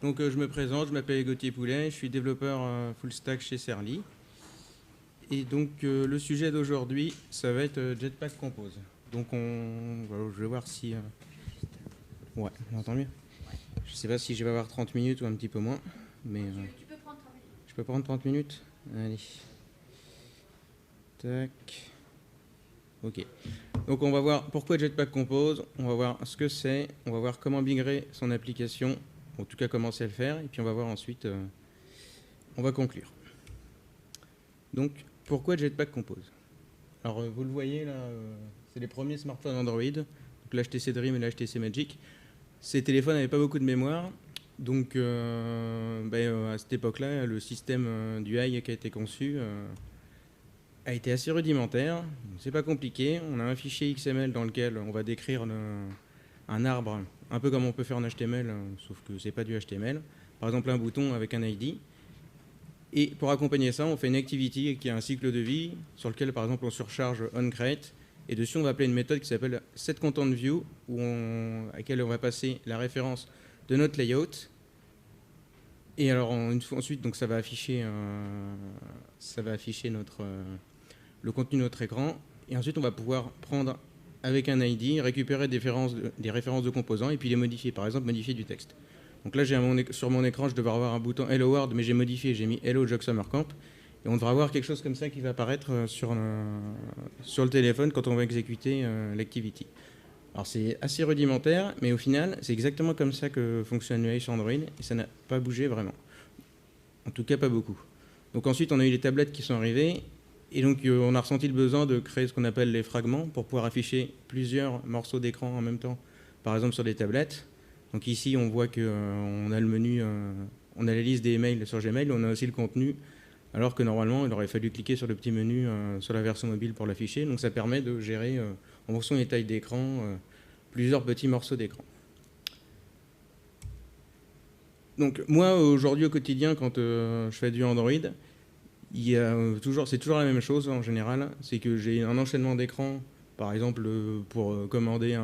Donc je me présente, je m'appelle Gauthier Poulet, je suis développeur full stack chez Serly. Et donc le sujet d'aujourd'hui, ça va être Jetpack Compose. Donc voilà, je vais voir si... Ouais, on entend mieux. Je sais pas si je vais avoir 30 minutes ou un petit peu moins, mais... Tu peux prendre 30 minutes. Je peux prendre 30 minutes. Allez. Tac. Ok. Donc on va voir pourquoi Jetpack Compose, on va voir ce que c'est, on va voir comment migrer son application, en tout cas commencer à le faire, et puis on va voir ensuite, on va conclure. Donc pourquoi Jetpack Compose? Alors vous le voyez là, c'est les premiers smartphones Android, donc l'HTC Dream et l'HTC Magic. Ces téléphones n'avaient pas beaucoup de mémoire, donc à cette époque-là, le système du UI qui a été conçu a été assez rudimentaire. C'est pas compliqué, on a un fichier XML dans lequel on va décrire un arbre, un peu comme on peut faire en HTML, sauf que c'est pas du HTML. Par exemple un bouton avec un ID. Et pour accompagner ça, on fait une activity qui a un cycle de vie sur lequel, par exemple, on surcharge onCreate. Et dessus, on va appeler une méthode qui s'appelle setContentView, à laquelle on va passer la référence de notre layout. Et alors ensuite, donc, ça va afficher le contenu de notre écran. Et ensuite, on va pouvoir prendre avec un ID, récupérer des références de composants et puis les modifier. Par exemple, modifier du texte. Donc là, sur mon écran, je devrais avoir un bouton Hello World, mais j'ai modifié, j'ai mis Hello Jog Summer Camp. Et on devra avoir quelque chose comme ça qui va apparaître sur le téléphone quand on va exécuter l'activity. Alors c'est assez rudimentaire, mais au final, c'est exactement comme ça que fonctionne l'UI sur Android, et ça n'a pas bougé vraiment. En tout cas, pas beaucoup. Donc ensuite, on a eu les tablettes qui sont arrivées, et donc on a ressenti le besoin de créer ce qu'on appelle les fragments pour pouvoir afficher plusieurs morceaux d'écran en même temps, par exemple sur des tablettes. Donc ici, on voit qu'on a le menu, on a la liste des emails sur Gmail, on a aussi le contenu, alors que normalement, il aurait fallu cliquer sur le petit menu sur la version mobile pour l'afficher. Donc ça permet de gérer, en fonction des tailles d'écran, plusieurs petits morceaux d'écran. Donc moi, aujourd'hui, au quotidien, quand je fais du Android, c'est toujours la même chose en général. C'est que j'ai un enchaînement d'écran, par exemple, pour commander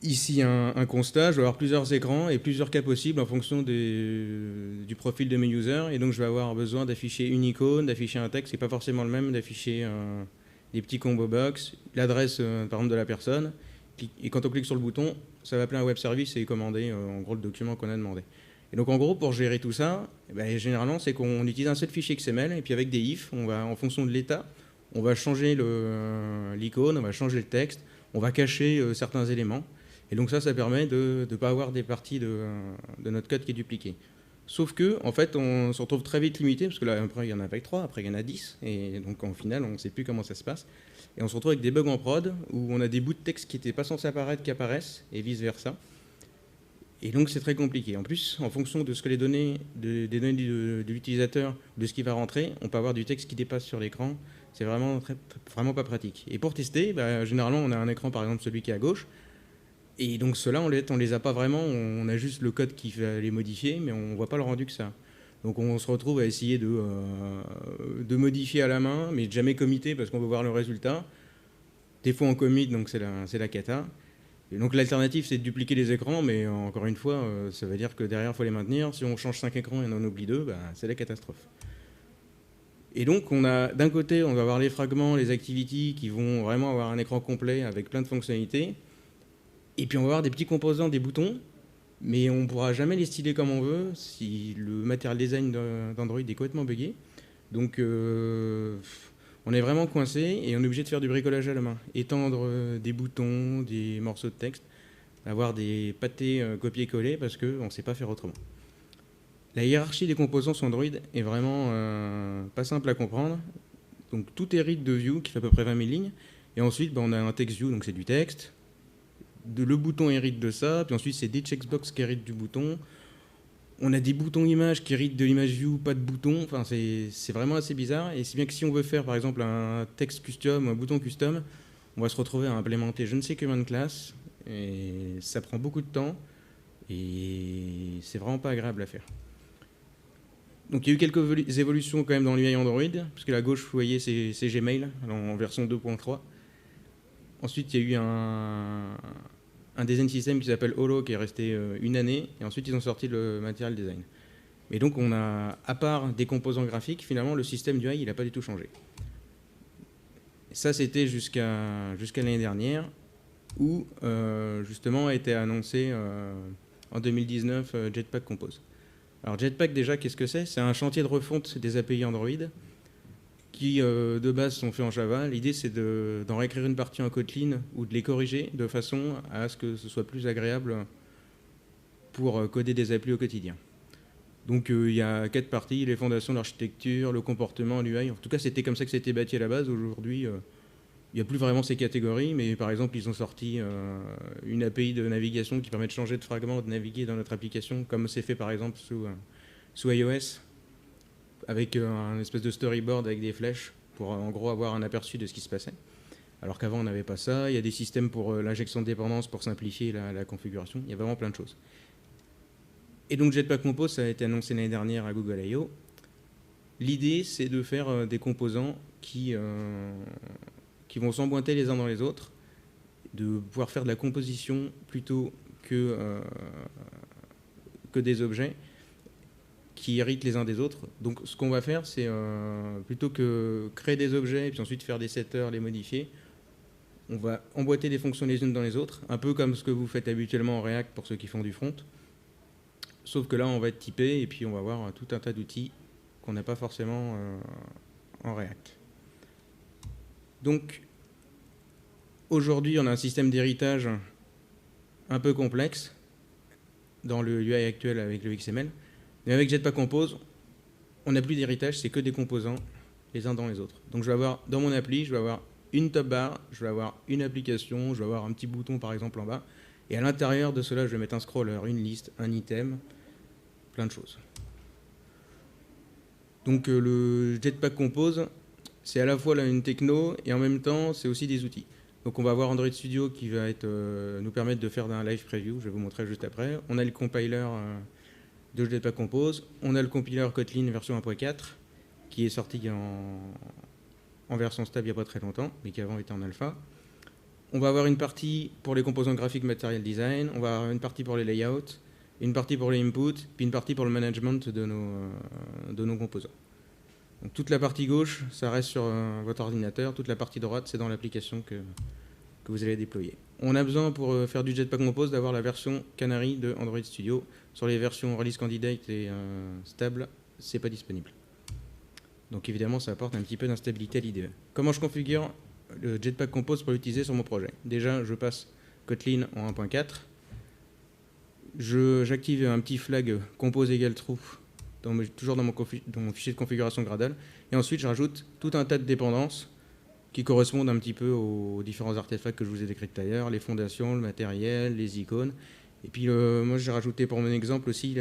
ici un constat, je vais avoir plusieurs écrans et plusieurs cas possibles en fonction du profil de mes users. Et donc je vais avoir besoin d'afficher une icône, d'afficher un texte, c'est pas forcément le même, d'afficher des petits combo box, l'adresse par exemple de la personne. Et quand on clique sur le bouton, ça va appeler un web service et commander en gros le document qu'on a demandé. Et donc en gros, pour gérer tout ça, généralement c'est qu'on utilise un seul fichier XML et puis avec des ifs, en fonction de l'état, on va changer l'icône, on va changer le texte, on va cacher certains éléments. Et donc ça permet de ne pas avoir des parties de notre code qui est dupliqué. Sauf que, en fait, on se retrouve très vite limité, parce que là, après, il y en a avec 3, après, il y en a 10, et donc, en final, on ne sait plus comment ça se passe. Et on se retrouve avec des bugs en prod, où on a des bouts de texte qui n'étaient pas censés apparaître, qui apparaissent, et vice-versa. Et donc, c'est très compliqué. En plus, en fonction de ce que des données de l'utilisateur, de ce qui va rentrer, on peut avoir du texte qui dépasse sur l'écran. C'est vraiment, vraiment pas pratique. Et pour tester, généralement, on a un écran, par exemple, celui qui est à gauche, et donc ceux-là, on les a pas vraiment, on a juste le code qui va les modifier, mais on ne voit pas le rendu que ça. Donc on se retrouve à essayer de modifier à la main, mais de jamais commiter parce qu'on veut voir le résultat. Des fois on commit, donc c'est la cata. Et donc l'alternative, c'est de dupliquer les écrans, mais encore une fois, ça veut dire que derrière, il faut les maintenir. Si on change 5 écrans et on en oublie 2, c'est la catastrophe. Et donc d'un côté, on va avoir les fragments, les activities qui vont vraiment avoir un écran complet avec plein de fonctionnalités. Et puis on va avoir des petits composants, des boutons, mais on ne pourra jamais les styler comme on veut si le material design d'Android est complètement buggé. Donc on est vraiment coincé et on est obligé de faire du bricolage à la main. Étendre des boutons, des morceaux de texte, avoir des pâtés copier-coller parce qu'on ne sait pas faire autrement. La hiérarchie des composants sur Android est vraiment pas simple à comprendre. Donc tout hérite de view qui fait à peu près 20 000 lignes. Et ensuite, on a un text view, donc c'est du texte. Le bouton hérite de ça, puis ensuite c'est des checkbox qui héritent du bouton. On a des boutons images qui héritent de l'image view, pas de bouton. Enfin, c'est vraiment assez bizarre. Et si bien que si on veut faire par exemple un texte custom ou un bouton custom, on va se retrouver à implémenter je ne sais combien de classes. Et ça prend beaucoup de temps. Et c'est vraiment pas agréable à faire. Donc il y a eu quelques évolutions quand même dans l'UI Android, parce que à gauche, vous voyez, c'est Gmail en version 2.3. Ensuite, il y a eu un design system qui s'appelle Holo qui est resté une année, et ensuite ils ont sorti le Material Design. Et donc on a, à part des composants graphiques, finalement le système du UI il n'a pas du tout changé. Ça c'était jusqu'à l'année dernière, où justement a été annoncé en 2019 Jetpack Compose. Alors Jetpack déjà qu'est-ce que c'est? C'est un chantier de refonte des API Android qui de base sont faits en Java. L'idée c'est d'en réécrire une partie en Kotlin ou de les corriger de façon à ce que ce soit plus agréable pour coder des applis au quotidien. Donc il y a 4 parties, les fondations, l'architecture, le comportement, l'UI. En tout cas c'était comme ça que c'était bâti à la base. Aujourd'hui il n'y a plus vraiment ces catégories, mais par exemple ils ont sorti une API de navigation qui permet de changer de fragment, de naviguer dans notre application, comme c'est fait par exemple sous iOS, avec un espèce de storyboard avec des flèches pour en gros avoir un aperçu de ce qui se passait. Alors qu'avant on n'avait pas ça. Il y a des systèmes pour l'injection de dépendance pour simplifier la configuration. Il y a vraiment plein de choses. Et donc Jetpack Compose, ça a été annoncé l'année dernière à Google I.O. L'idée c'est de faire des composants qui vont s'emboîter les uns dans les autres, de pouvoir faire de la composition plutôt que des objets qui héritent les uns des autres. Donc ce qu'on va faire, c'est plutôt que créer des objets et puis ensuite faire des setters, les modifier, on va emboîter des fonctions les unes dans les autres, un peu comme ce que vous faites habituellement en React pour ceux qui font du front. Sauf que là, on va être typé et puis on va avoir tout un tas d'outils qu'on n'a pas forcément en React. Donc aujourd'hui, on a un système d'héritage un peu complexe dans le UI actuel avec le XML. Mais avec Jetpack Compose, on n'a plus d'héritage, c'est que des composants les uns dans les autres. Donc je vais avoir, dans mon appli, je vais avoir une top bar, je vais avoir une application, je vais avoir un petit bouton par exemple en bas. Et à l'intérieur de cela, je vais mettre un scroller, une liste, un item, plein de choses. Donc le Jetpack Compose, c'est à la fois là, une techno et en même temps, c'est aussi des outils. Donc on va avoir Android Studio qui va nous permettre de faire un live preview, je vais vous montrer juste après. On a le compiler de Jetpack Compose. On a le compiler Kotlin version 1.4 qui est sorti en version stable il n'y a pas très longtemps, mais qui avant était en alpha. On va avoir une partie pour les composants graphiques Material Design, on va avoir une partie pour les layouts, une partie pour les inputs, puis une partie pour le management de nos composants. Donc toute la partie gauche, ça reste sur votre ordinateur, toute la partie droite, c'est dans l'application que vous allez déployer. On a besoin pour faire du Jetpack Compose d'avoir la version Canary de Android Studio. Sur les versions Release Candidate et stable, c'est pas disponible. Donc évidemment, ça apporte un petit peu d'instabilité à l'IDE. Comment je configure le Jetpack Compose pour l'utiliser sur mon projet? Déjà, je passe Kotlin en 1.4. J'active un petit flag compose égale true, toujours dans mon fichier de configuration Gradle. Et ensuite, je rajoute tout un tas de dépendances qui correspondent un petit peu aux différents artefacts que je vous ai décrits tout à l'heure, les fondations, le matériel, les icônes. Et puis moi j'ai rajouté pour mon exemple aussi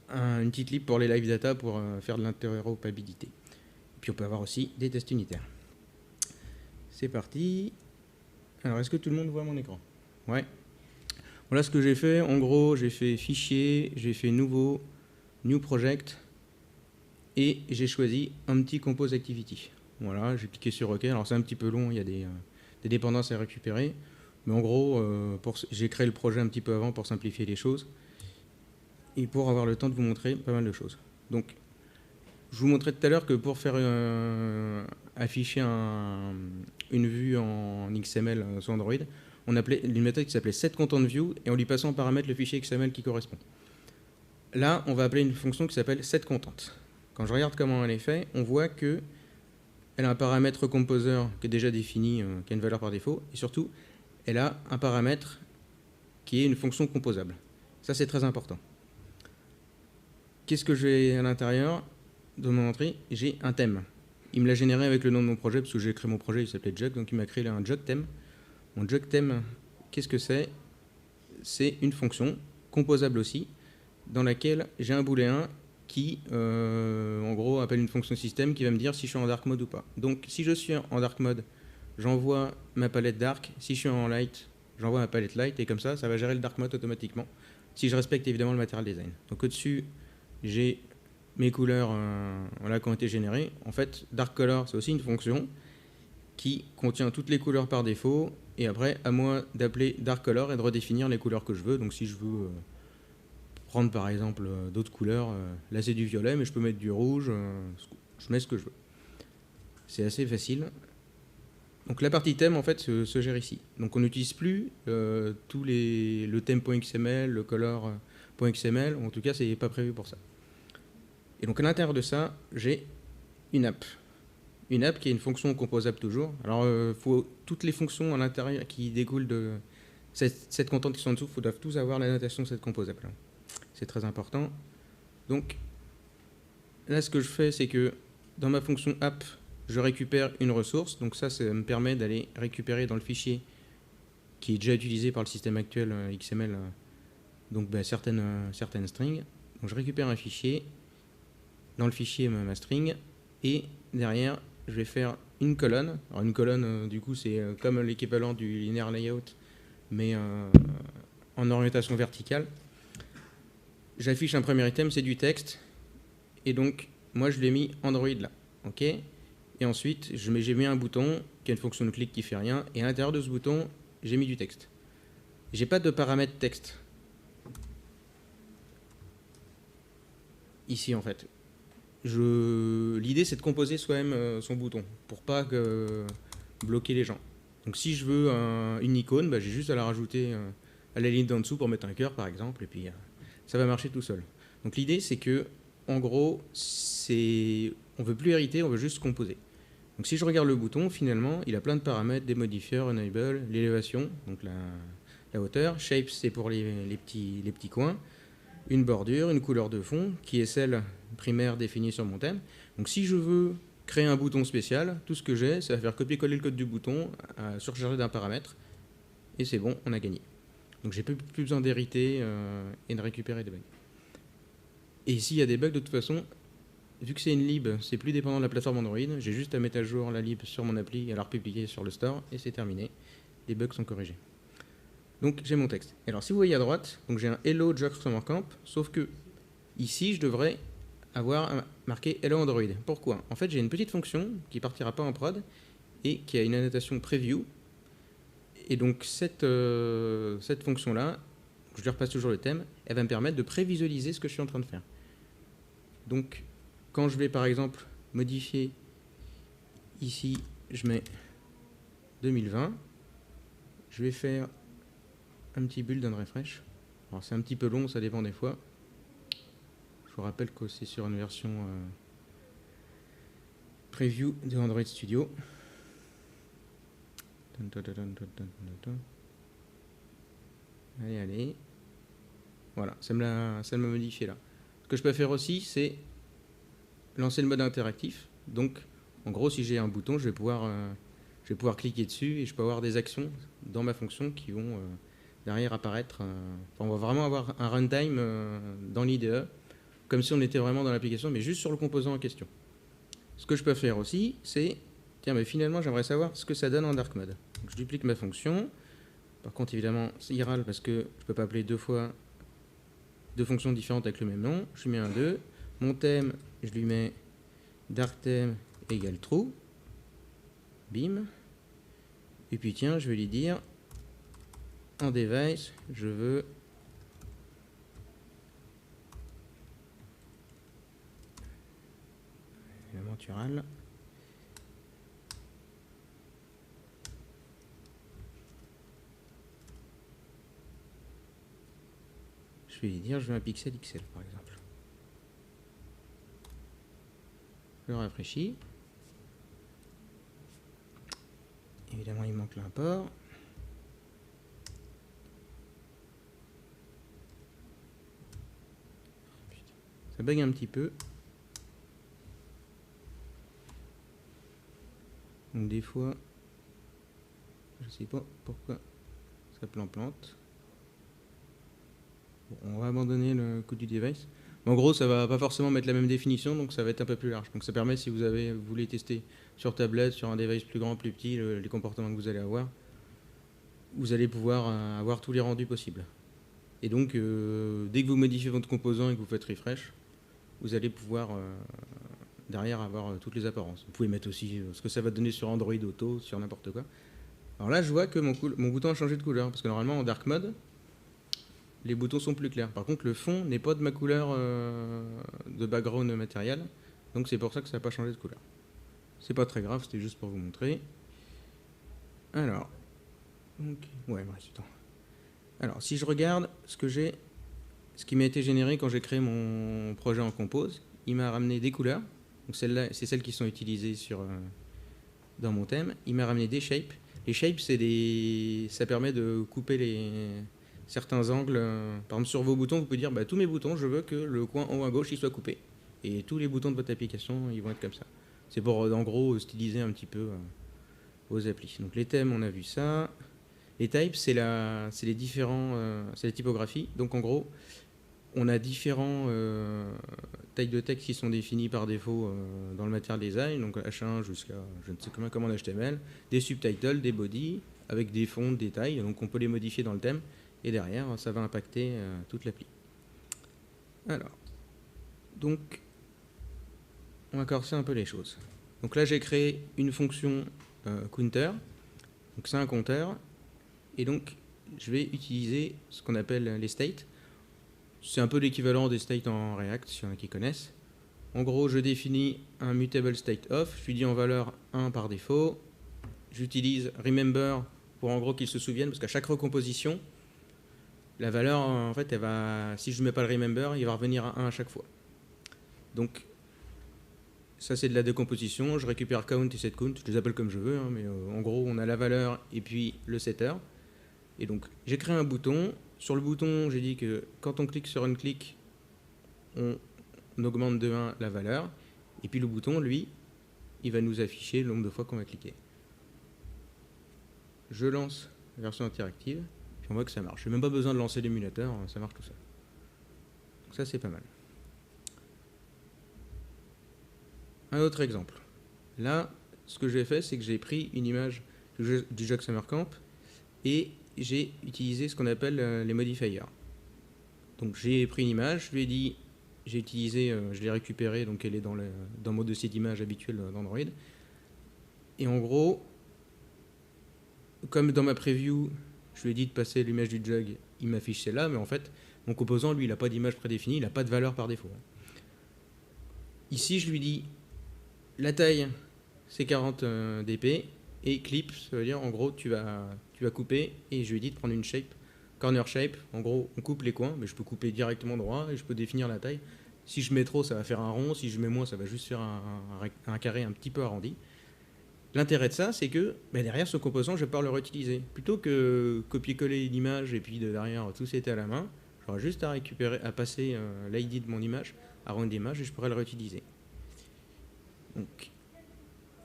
une petite lib pour les live data pour faire de l'interopérabilité. Et puis on peut avoir aussi des tests unitaires. C'est parti. Alors est-ce que tout le monde voit mon écran? Ouais. Voilà ce que j'ai fait. En gros, j'ai fait fichier, j'ai fait nouveau, new project, et j'ai choisi un petit compose activity. Voilà, j'ai cliqué sur OK. Alors c'est un petit peu long, il y a des dépendances à récupérer. Mais en gros, j'ai créé le projet un petit peu avant pour simplifier les choses et pour avoir le temps de vous montrer pas mal de choses. Donc, je vous montrais tout à l'heure que pour faire afficher une vue en XML sur Android, on appelait une méthode qui s'appelait setContentView et on lui passait en paramètre le fichier XML qui correspond. Là, on va appeler une fonction qui s'appelle setContent. Quand je regarde comment elle est faite, on voit qu'elle a un paramètre composer qui est déjà défini, qui a une valeur par défaut, et surtout, elle a un paramètre qui est une fonction composable. Ça, c'est très important. Qu'est-ce que j'ai à l'intérieur de mon entrée? J'ai un thème. Il me l'a généré avec le nom de mon projet, parce que j'ai créé mon projet, il s'appelait Jug, donc il m'a créé un Jug thème. Mon Jug thème, qu'est-ce que c'est? C'est une fonction, composable aussi, dans laquelle j'ai un booléen qui, en gros, appelle une fonction système qui va me dire si je suis en dark mode ou pas. Donc, si je suis en dark mode, j'envoie ma palette dark. Si je suis en light, j'envoie ma palette light. Et comme ça, ça va gérer le dark mode automatiquement. Si je respecte évidemment le material design. Donc au-dessus, j'ai mes couleurs voilà, qui ont été générées. En fait, dark color, c'est aussi une fonction qui contient toutes les couleurs par défaut Et après, à moi d'appeler Dark Color et de redéfinir les couleurs que je veux. Donc si je veux prendre par exemple d'autres couleurs, là c'est du violet, mais je peux mettre du rouge, je mets ce que je veux. C'est assez facile. Donc la partie thème en fait se gère ici. Donc on n'utilise plus le thème.xml, le color.xml, en tout cas c'est pas prévu pour ça. Et donc à l'intérieur de ça, j'ai une app. Une app qui est une fonction composable toujours. Alors faut toutes les fonctions à l'intérieur qui découlent de cette contente qui sont en dessous, doivent tous avoir la notation de cette composable. C'est très important. Donc là ce que je fais, c'est que dans ma fonction app, je récupère une ressource, donc ça me permet d'aller récupérer dans le fichier qui est déjà utilisé par le système actuel XML, donc certaines strings. Donc je récupère un fichier, dans le fichier ma string, et derrière je vais faire une colonne. Alors une colonne, du coup c'est comme l'équivalent du linear layout, mais en orientation verticale. J'affiche un premier item, c'est du texte, et donc moi je l'ai mis Android là, ok. Et ensuite, j'ai mis un bouton qui a une fonction de clic qui fait rien. Et à l'intérieur de ce bouton, j'ai mis du texte. J'ai pas de paramètre texte. Ici, en fait. L'idée, c'est de composer soi-même son bouton pour pas bloquer les gens. Donc si je veux une icône, j'ai juste à la rajouter à la ligne d'en dessous pour mettre un cœur, par exemple. Et puis, ça va marcher tout seul. Donc l'idée, c'est que, en gros, on veut plus hériter, on veut juste composer. Donc si je regarde le bouton, finalement, il a plein de paramètres, des modifiers, enable, l'élévation, donc la hauteur, shapes c'est pour les petits coins, une bordure, une couleur de fond, qui est celle primaire définie sur mon thème. Donc si je veux créer un bouton spécial, tout ce que j'ai, c'est à faire copier-coller le code du bouton, à surcharger d'un paramètre, et c'est bon, on a gagné. Donc j'ai plus besoin d'hériter et de récupérer des bugs. Et s'il y a des bugs, de toute façon, vu que c'est une lib, c'est plus dépendant de la plateforme Android, j'ai juste à mettre à jour la lib sur mon appli et à la republier sur le store, et c'est terminé. Les bugs sont corrigés. Donc j'ai mon texte. Et alors si vous voyez à droite, donc j'ai un Hello Jock Summer Camp, sauf que ici je devrais avoir marqué Hello Android. Pourquoi? En fait j'ai une petite fonction qui partira pas en prod et qui a une annotation preview. Et donc cette fonction-là, je lui repasse toujours le thème, elle va me permettre de prévisualiser ce que je suis en train de faire. Donc quand je vais par exemple modifier ici, je mets 2020, je vais faire un petit build, un refresh. Alors c'est un petit peu long, ça dépend des fois. Je vous rappelle que c'est sur une version preview de Android Studio. Allez. Voilà, ça me l'a modifié là. Ce que je peux faire aussi, c'est lancer le mode interactif. Donc, en gros, si j'ai un bouton, je vais pouvoir cliquer dessus et je peux avoir des actions dans ma fonction qui vont derrière apparaître. On va vraiment avoir un runtime dans l'IDE, comme si on était vraiment dans l'application, mais juste sur le composant en question. Ce que je peux faire aussi, c'est, tiens, mais finalement, j'aimerais savoir ce que ça donne en dark mode. Donc, je duplique ma fonction. Par contre, évidemment, il râle parce que je ne peux pas appeler deux fonctions différentes avec le même nom. Je lui mets un 2. Mon thème, je lui mets dark theme égale true. Bim. Et puis tiens, je vais lui dire en device, je veux évidemment tu râles. Je vais lui dire je veux un pixel XL par exemple. Je le rafraîchis. Évidemment il manque l'import. Ça bug un petit peu. Donc des fois, je sais pas pourquoi ça plante. Bon, on va abandonner le coup du device. En gros, ça va pas forcément mettre la même définition, donc ça va être un peu plus large. Donc ça permet, si vous voulez tester sur tablette, sur un device plus grand, plus petit, les comportements que vous allez avoir, vous allez pouvoir avoir tous les rendus possibles. Et donc, dès que vous modifiez votre composant et que vous faites refresh, vous allez pouvoir derrière avoir toutes les apparences. Vous pouvez mettre aussi ce que ça va donner sur Android Auto, sur n'importe quoi. Alors là, je vois que mon bouton a changé de couleur, parce que normalement, en dark mode, les boutons sont plus clairs. Par contre, le fond n'est pas de ma couleur de background matériel, donc c'est pour ça que ça n'a pas changé de couleur. C'est pas très grave, c'était juste pour vous montrer. Alors, donc, ouais, bref, du temps. Alors, si je regarde ce qui m'a été généré quand j'ai créé mon projet en Compose, il m'a ramené des couleurs. Donc celles-là, c'est celles qui sont utilisées dans mon thème. Il m'a ramené des shapes. Les shapes, ça permet de couper certains angles. Par exemple, sur vos boutons, vous pouvez dire tous mes boutons, je veux que le coin en haut à gauche il soit coupé. Et tous les boutons de votre application, ils vont être comme ça. C'est pour, en gros, styliser un petit peu vos applis. Donc les thèmes, on a vu ça. Les types, c'est la typographie. Donc en gros, on a différents tailles de texte qui sont définies par défaut dans le material design, donc H1 jusqu'à je ne sais comment HTML, des subtitles, des bodies, avec des fonds, des tailles, donc on peut les modifier dans le thème, et derrière, ça va impacter toute l'appli. Alors, donc, on va corser un peu les choses. Donc là, j'ai créé une fonction counter, donc c'est un compteur, et donc je vais utiliser ce qu'on appelle les states. C'est un peu l'équivalent des states en React, s'il y en a qui connaissent. En gros, je définis un mutable state of, je lui dis en valeur 1 par défaut. J'utilise remember pour en gros qu'il se souvienne, parce qu'à chaque recomposition, la valeur, en fait, si je ne mets pas le remember, il va revenir à 1 à chaque fois. Donc, ça c'est de la décomposition. Je récupère count et setCount, je les appelle comme je veux, hein, mais en gros, on a la valeur et puis le setter. Et donc, j'ai créé un bouton. Sur le bouton, j'ai dit que quand on clique sur un clic, on augmente de 1 la valeur. Et puis le bouton, lui, il va nous afficher le nombre de fois qu'on va cliquer. Je lance la version interactive, puis on voit que ça marche. Je n'ai même pas besoin de lancer l'émulateur, ça marche tout seul. Donc ça, c'est pas mal. Un autre exemple. Là, ce que j'ai fait, c'est que j'ai pris une image du Jog Summer Camp et j'ai utilisé ce qu'on appelle les modifiers. Donc j'ai pris une image, je lui ai dit, je l'ai récupérée, donc elle est dans le mode de site image habituel d'Android. Et en gros, comme dans ma preview, je lui ai dit de passer l'image du jug, il m'affiche celle-là, mais en fait, mon composant, lui, il n'a pas d'image prédéfinie, il n'a pas de valeur par défaut. Ici, je lui dis, la taille, c'est 40 dp, et clip, ça veut dire, en gros, tu vas couper, et je lui ai dit de prendre une shape, corner shape, en gros, on coupe les coins, mais je peux couper directement droit, et je peux définir la taille. Si je mets trop, ça va faire un rond, si je mets moins, ça va juste faire un carré un petit peu arrondi. L'intérêt de ça, c'est que derrière ce composant, je vais pouvoir le réutiliser. Plutôt que copier-coller l'image et puis derrière tout c'était à la main, j'aurai juste à passer l'ID de mon image, à rendre l'image et je pourrais le réutiliser. Donc,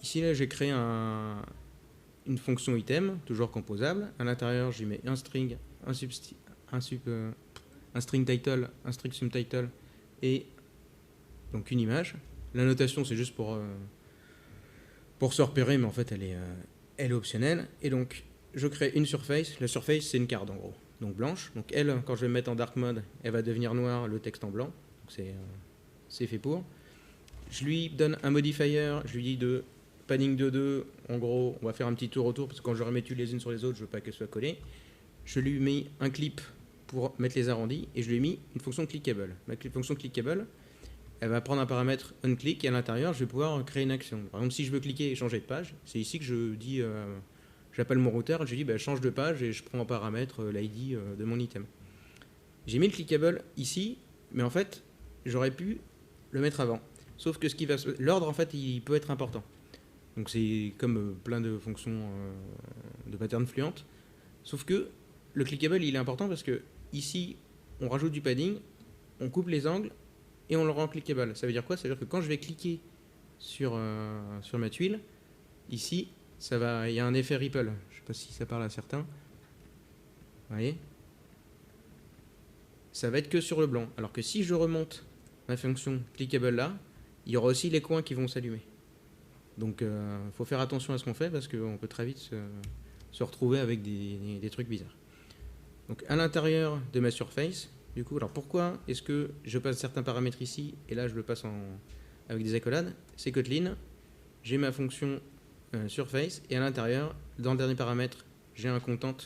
ici, là, j'ai créé une fonction item, toujours composable. À l'intérieur, j'y mets un string, un string title, un string subtitle et donc une image. La notation, c'est juste pour se repérer, mais en fait, elle est optionnelle. Et donc, je crée une surface. La surface, c'est une carte, en gros. Donc, blanche. Donc, elle, quand je vais mettre en dark mode, elle va devenir noire, le texte en blanc. Donc, c'est fait pour. Je lui donne un modifier. Je lui dis de padding de 2. En gros, on va faire un petit tour autour, parce que quand je remets les unes sur les autres, je veux pas qu'elles soient collées. Je lui mets un clip pour mettre les arrondis. Et je lui ai mis une fonction clickable. Ma fonction clickable, elle va prendre un paramètre onClick et à l'intérieur, je vais pouvoir créer une action. Par exemple, si je veux cliquer et changer de page, c'est ici que je dis, j'appelle mon routeur, je lui dis change de page et je prends en paramètre l'ID de mon item. J'ai mis le clickable ici, mais en fait, j'aurais pu le mettre avant. Sauf que l'ordre, en fait, il peut être important. Donc c'est comme plein de fonctions de patterns fluentes. Sauf que le clickable, il est important parce que ici, on rajoute du padding, on coupe les angles, et on le rend clickable. Ça veut dire quoi? Ça veut dire que quand je vais cliquer sur ma tuile, ici, il y a un effet ripple. Je ne sais pas si ça parle à certains. Vous voyez? Ça va être que sur le blanc. Alors que si je remonte ma fonction clickable là, il y aura aussi les coins qui vont s'allumer. Donc il faut faire attention à ce qu'on fait parce qu'on peut très vite se retrouver avec des trucs bizarres. Donc à l'intérieur de ma surface, du coup, alors pourquoi est-ce que je passe certains paramètres ici et là je le passe avec des accolades? C'est Kotlin, j'ai ma fonction surface, et à l'intérieur, dans le dernier paramètre, j'ai un content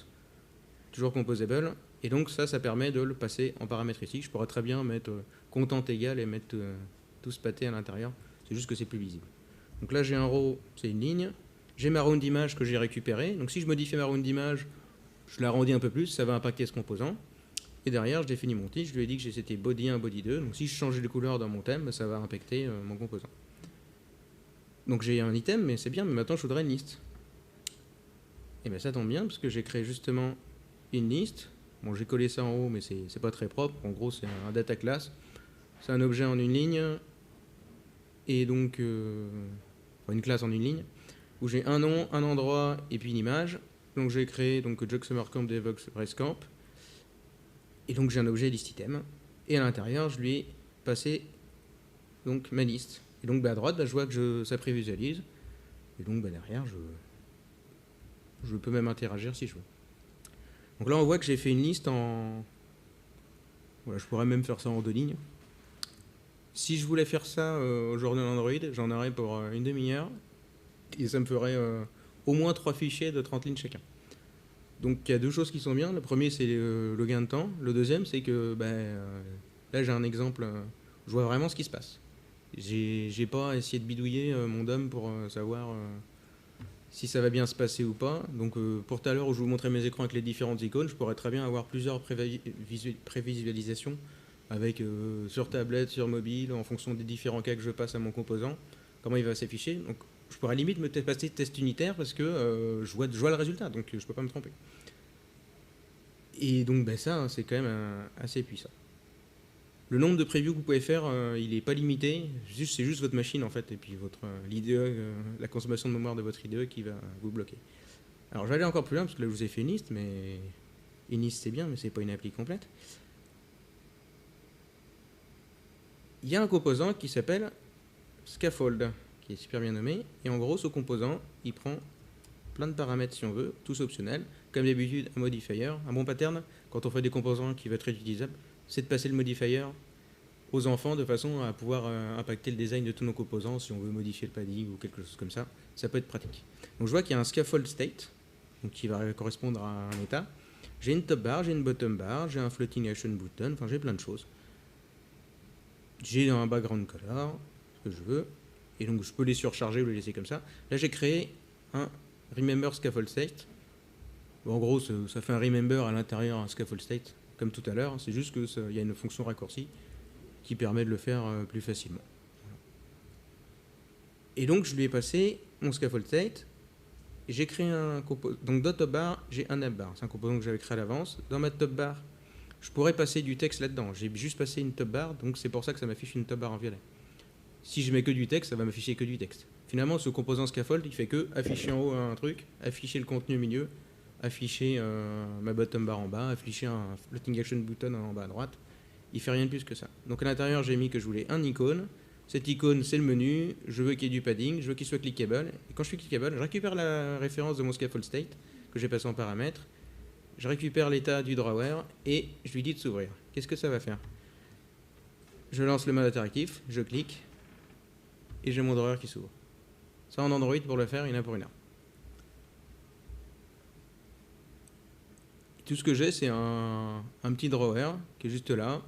toujours composable, et donc ça permet de le passer en paramètre ici. Je pourrais très bien mettre content égal et mettre tout ce pâté à l'intérieur, c'est juste que c'est plus visible. Donc là j'ai un row, c'est une ligne, j'ai ma round d'image que j'ai récupérée, donc si je modifie ma round d'image, je l'arrondis un peu plus, ça va impacter ce composant. Et derrière, je définis mon titre, je lui ai dit que c'était body 1, body 2. Donc si je changeais les couleurs dans mon thème, ça va impacter mon composant. Donc j'ai un item, mais c'est bien, mais maintenant je voudrais une liste. Et bien ça tombe bien, parce que j'ai créé justement une liste. Bon, j'ai collé ça en haut, mais c'est pas très propre. En gros, c'est un data class. C'est un objet en une ligne, et donc une classe en une ligne, où j'ai un nom, un endroit, et puis une image. Donc j'ai créé donc JogSummerCamp Devox ResCamp. Et donc j'ai un objet list item, et à l'intérieur je lui ai passé donc ma liste. Et donc à droite, je vois que ça prévisualise, et donc derrière je peux même interagir si je veux. Donc là on voit que j'ai fait une liste en... Voilà, je pourrais même faire ça en 2 lignes. Si je voulais faire ça aujourd'hui en Android, j'en aurais pour une demi-heure, et ça me ferait au moins 3 fichiers de 30 lignes chacun. Donc il y a 2 choses qui sont bien. Le premier, c'est le gain de temps. Le deuxième, c'est que là j'ai un exemple, je vois vraiment ce qui se passe. J'ai pas essayé de bidouiller mon DOM pour savoir si ça va bien se passer ou pas. Donc pour tout à l'heure où je vous montrais mes écrans avec les différentes icônes, je pourrais très bien avoir plusieurs prévisualisations avec sur tablette, sur mobile, en fonction des différents cas que je passe à mon composant, comment il va s'afficher. Donc je pourrais limite me passer test unitaire parce que je vois le résultat, donc je peux pas me tromper. Et donc ça, c'est quand même assez puissant. Le nombre de previews que vous pouvez faire, il n'est pas limité, c'est juste votre machine en fait, et puis votre l'IDE, la consommation de mémoire de votre IDE qui va vous bloquer. Alors je vais aller encore plus loin, parce que là je vous ai fait une liste, mais une liste c'est bien, mais c'est pas une appli complète. Il y a un composant qui s'appelle Scaffold, qui est super bien nommé, et en gros ce composant, il prend plein de paramètres si on veut, tous optionnels, comme d'habitude un modifier. Un bon pattern, quand on fait des composants qui va être utilisable, c'est de passer le modifier aux enfants de façon à pouvoir impacter le design de tous nos composants si on veut modifier le padding ou quelque chose comme ça. Ça peut être pratique. Donc je vois qu'il y a un scaffold state, donc qui va correspondre à un état. J'ai une top bar, j'ai une bottom bar, j'ai un floating action button, enfin j'ai plein de choses. J'ai un background color, ce que je veux, et donc je peux les surcharger ou les laisser comme ça. Là j'ai créé un remember scaffold state. Bon, en gros ça fait un remember à l'intérieur un scaffold state, comme tout à l'heure, c'est juste qu'il y a une fonction raccourcie qui permet de le faire plus facilement. Et donc je lui ai passé mon scaffold state, et j'ai créé un composant. Donc dans top bar, j'ai un app bar, c'est un composant que j'avais créé à l'avance. Dans ma top bar, je pourrais passer du texte là-dedans, j'ai juste passé une top bar, donc c'est pour ça que ça m'affiche une top bar en violet. Si je mets que du texte, ça va m'afficher que du texte. Finalement, ce composant scaffold, il fait que afficher en haut un truc, afficher le contenu au milieu, afficher ma bottom bar en bas, afficher un floating action button en bas à droite. Il fait rien de plus que ça. Donc à l'intérieur, j'ai mis que je voulais un icône. Cette icône, c'est le menu. Je veux qu'il y ait du padding. Je veux qu'il soit clickable. Et quand je suis clickable, je récupère la référence de mon scaffold state que j'ai passé en paramètre. Je récupère l'état du drawer et je lui dis de s'ouvrir. Qu'est-ce que ça va faire? Je lance le mode interactif, je clique et j'ai mon drawer qui s'ouvre. Ça en Android, pour le faire, il y en a pour une heure. Tout ce que j'ai, c'est un petit drawer qui est juste là.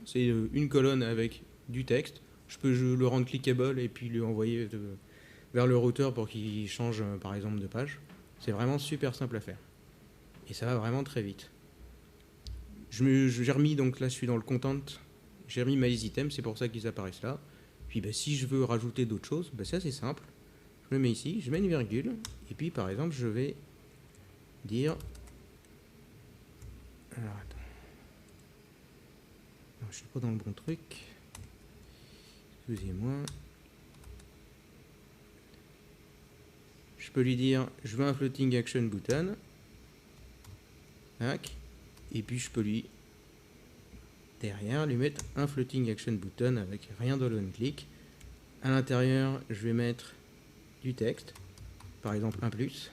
C'est une colonne avec du texte. Je peux le rendre clickable et puis lui envoyer vers le routeur pour qu'il change par exemple de page. C'est vraiment super simple à faire. Et ça va vraiment très vite. J'ai remis, donc là je suis dans le content, j'ai remis my items, c'est pour ça qu'ils apparaissent là. Puis si je veux rajouter d'autres choses, ça c'est simple. Je le mets ici, je mets une virgule, et puis par exemple je vais dire... Alors attends. Non, je suis pas dans le bon truc. Excusez-moi. Je peux lui dire, je veux un floating action button. Tac. Et puis je peux lui, derrière, lui mettre un floating action button avec rien de on click. À l'intérieur, je vais mettre du texte. Par exemple, un plus.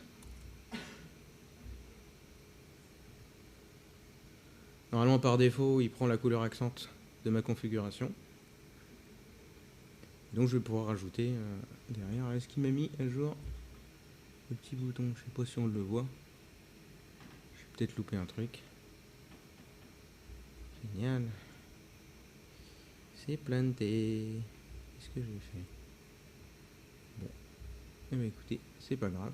Normalement, par défaut, il prend la couleur accent de ma configuration. Donc, je vais pouvoir rajouter derrière. Est-ce qu'il m'a mis à jour? Le petit bouton, je sais pas si on le voit. J'ai peut-être loupé un truc. Génial. C'est planté. Qu'est-ce que j'ai fait? Bon. Eh bien, écoutez, c'est pas grave.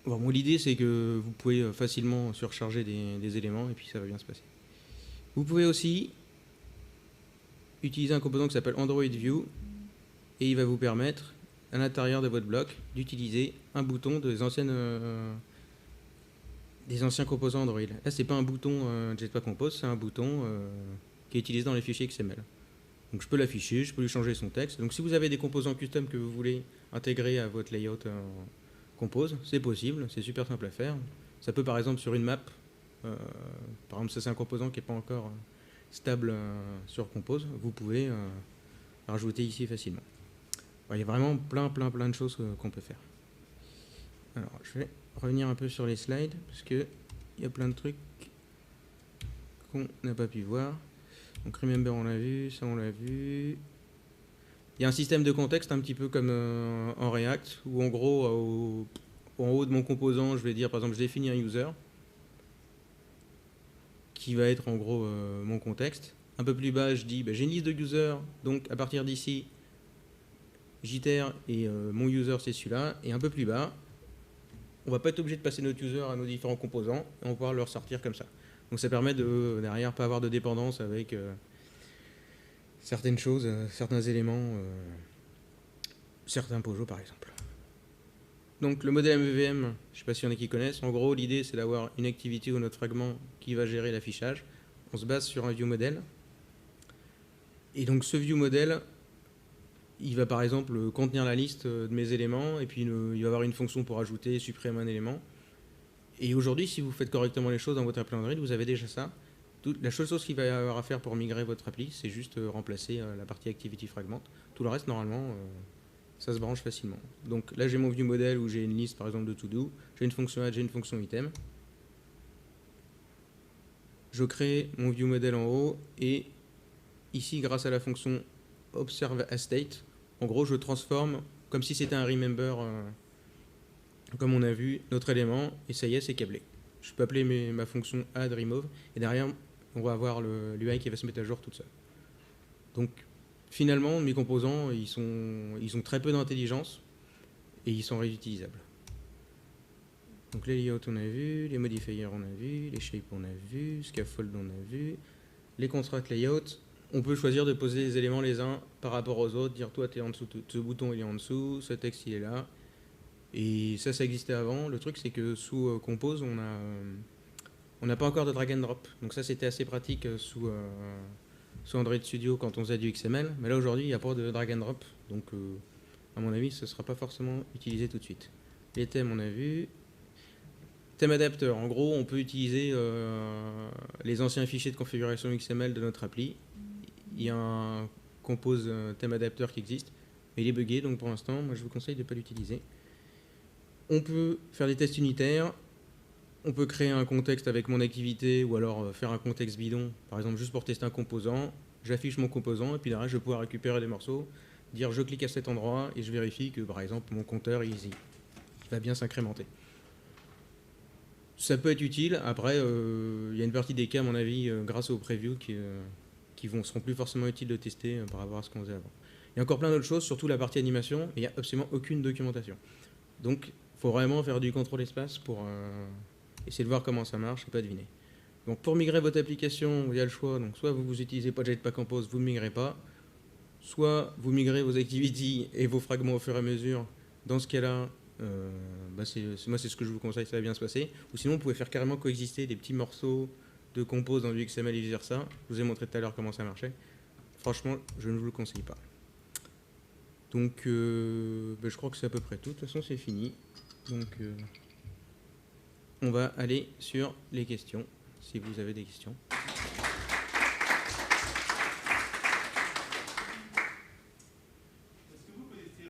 Bon, l'idée, c'est que vous pouvez facilement surcharger des éléments et puis ça va bien se passer. Vous pouvez aussi utiliser un composant qui s'appelle Android View et il va vous permettre, à l'intérieur de votre bloc, d'utiliser un bouton des anciens composants Android. Là, c'est pas un bouton Jetpack Compose, c'est un bouton qui est utilisé dans les fichiers XML. Donc je peux l'afficher, je peux lui changer son texte. Donc si vous avez des composants custom que vous voulez intégrer à votre layout Compose, c'est possible, c'est super simple à faire. Ça peut par exemple sur une map, par exemple ça c'est un composant qui n'est pas encore stable sur Compose, vous pouvez rajouter ici facilement. Il y a vraiment plein de choses qu'on peut faire. Alors je vais revenir un peu sur les slides parce qu'il y a plein de trucs qu'on n'a pas pu voir. Donc remember on l'a vu, ça on l'a vu. Il y a un système de contexte un petit peu comme en React où en gros en haut de mon composant je vais dire par exemple je définis un user qui va être en gros mon contexte. Un peu plus bas je dis j'ai une liste de users donc à partir d'ici j'itère et mon user c'est celui-là. Et un peu plus bas on va pas être obligé de passer notre user à nos différents composants et on va pouvoir le ressortir comme ça. Donc ça permet de derrière pas avoir de dépendance avec certaines choses, certains éléments, certains POJO par exemple. Donc le modèle MVVM, je ne sais pas s'il y en a qui connaissent, en gros l'idée c'est d'avoir une activité ou notre fragment qui va gérer l'affichage. On se base sur un view model. Et donc ce view model, il va par exemple contenir la liste de mes éléments et puis il va avoir une fonction pour ajouter et supprimer un élément. Et aujourd'hui, si vous faites correctement les choses dans votre appli Android, vous avez déjà ça. La seule chose qu'il va y avoir à faire pour migrer votre appli, c'est juste remplacer la partie Activity Fragment. Tout le reste, normalement, ça se branche facilement. Donc là, j'ai mon view model où j'ai une liste, par exemple, de to-do. J'ai une fonction add, j'ai une fonction item. Je crée mon view model en haut et ici, grâce à la fonction observe as state, en gros, je transforme comme si c'était un remember, comme on a vu, notre élément, et ça y est, c'est câblé. Je peux appeler ma fonction add remove, et derrière, on va avoir l'UI qui va se mettre à jour toute seule. Donc, finalement, mes composants, ils ont très peu d'intelligence, et ils sont réutilisables. Donc les layouts, on a vu, les modifiers, on a vu, les shapes, on a vu, scaffold, on a vu, les construct layouts. On peut choisir de poser les éléments les uns par rapport aux autres, dire toi, tu es en dessous, ce bouton, il est en dessous, ce texte, il est là. Et ça existait avant. Le truc, c'est que sous Compose, on n'a pas encore de drag and drop. Donc ça, c'était assez pratique sous Android Studio quand on faisait du XML. Mais là, aujourd'hui, il n'y a pas de drag and drop. Donc, à mon avis, ce ne sera pas forcément utilisé tout de suite. Les thèmes, on a vu. Thème adapteur. En gros, on peut utiliser les anciens fichiers de configuration XML de notre appli. Il y a un Compose thème adapteur qui existe. Mais il est buggé, donc pour l'instant, moi, je vous conseille de ne pas l'utiliser. On peut faire des tests unitaires, on peut créer un contexte avec mon activité ou alors faire un contexte bidon, par exemple juste pour tester un composant. J'affiche mon composant et puis derrière je vais pouvoir récupérer des morceaux, dire je clique à cet endroit et je vérifie que par exemple mon compteur il va bien s'incrémenter. Ça peut être utile. Après, il y a une partie des cas à mon avis grâce aux previews qui seront plus forcément utiles de tester par rapport à ce qu'on faisait avant. Il y a encore plein d'autres choses, surtout la partie animation, mais il n'y a absolument aucune documentation. Donc, il faut vraiment faire du contrôle espace pour essayer de voir comment ça marche et pas deviner. Donc, pour migrer votre application, il y a le choix. Donc, soit vous n'utilisez pas Jetpack Compose, vous ne migrez pas. Soit vous migrez vos activities et vos fragments au fur et à mesure. Dans ce cas-là, moi, c'est ce que je vous conseille, ça va bien se passer. Ou sinon, vous pouvez faire carrément coexister des petits morceaux de Compose dans du XML et vice-versa. Je vous ai montré tout à l'heure comment ça marchait. Franchement, je ne vous le conseille pas. Donc, je crois que c'est à peu près tout. De toute façon, c'est fini. Donc, on va aller sur les questions, si vous avez des questions.